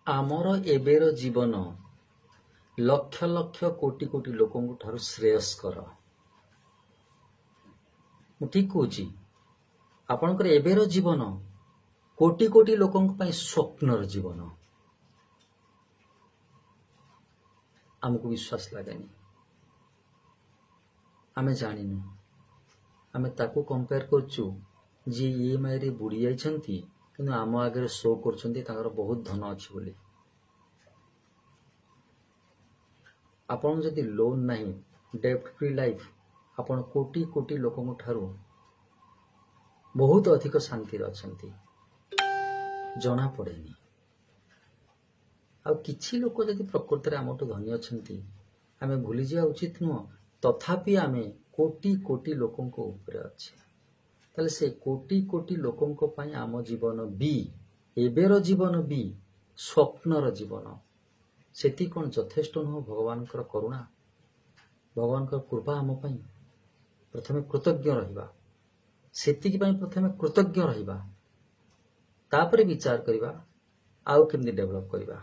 ଆମର ଏବେର ଜୀବନ ଲକ୍ଷ ଲକ୍ଷ କୋଟି କୋଟି ଲୋକଙ୍କ ଠାରୁ ଶ୍ରେୟସ୍କର। ମୁଁ ଠିକ କହୁଛି? ଆପଣଙ୍କର ଏବେର ଜୀବନ କୋଟି କୋଟି ଲୋକଙ୍କ ପାଇଁ ସ୍ୱପ୍ନର ଜୀବନ। ଆମକୁ ବିଶ୍ୱାସ ଲାଗେନି, ଆମେ ଜାଣିନୁ। ଆମେ ତାକୁ କମ୍ପେୟାର କରୁଛୁ ଯିଏ ଇଏମ୍ଆଇରେ ବୁଡ଼ି ଯାଇଛନ୍ତି କିନ୍ତୁ ଆମ ଆଗରେ ଶୋ କରୁଛନ୍ତି ତାଙ୍କର ବହୁତ ଧନ ଅଛି ବୋଲି। ଆପଣ ଯଦି ଲୋନ୍ ନାହିଁ, ଡେପ୍ଟ ଫ୍ରି ଲାଇଫ୍, ଆପଣ କୋଟି କୋଟି ଲୋକଙ୍କ ଠାରୁ ବହୁତ ଅଧିକ ଶାନ୍ତିରେ ଅଛନ୍ତି, ଜଣାପଡ଼େନି। ଆଉ କିଛି ଲୋକ ଯଦି ପ୍ରକୃତରେ ଆମଠୁ ଧନୀ ଅଛନ୍ତି ଆମେ ଭୁଲିଯିବା ଉଚିତ ନୁହଁ। ତଥାପି ଆମେ କୋଟି କୋଟି ଲୋକଙ୍କ ଉପରେ ଅଛି। ତାହେଲେ ସେ କୋଟି କୋଟି ଲୋକଙ୍କ ପାଇଁ ଆମ ଜୀବନ ବି, ଏବେର ଜୀବନ ବି ସ୍ୱପ୍ନର ଜୀବନ। ସେତିକି କ'ଣ ଯଥେଷ୍ଟ ନୁହଁ? ଭଗବାନଙ୍କର କରୁଣା, ଭଗବାନଙ୍କର କୃପା ଆମ ପାଇଁ। ପ୍ରଥମେ କୃତଜ୍ଞ ରହିବା, ସେତିକି ପାଇଁ ପ୍ରଥମେ କୃତଜ୍ଞ ରହିବା, ତାପରେ ବିଚାର କରିବା ଆଉ କେମିତି ଡେଭଲପ କରିବା।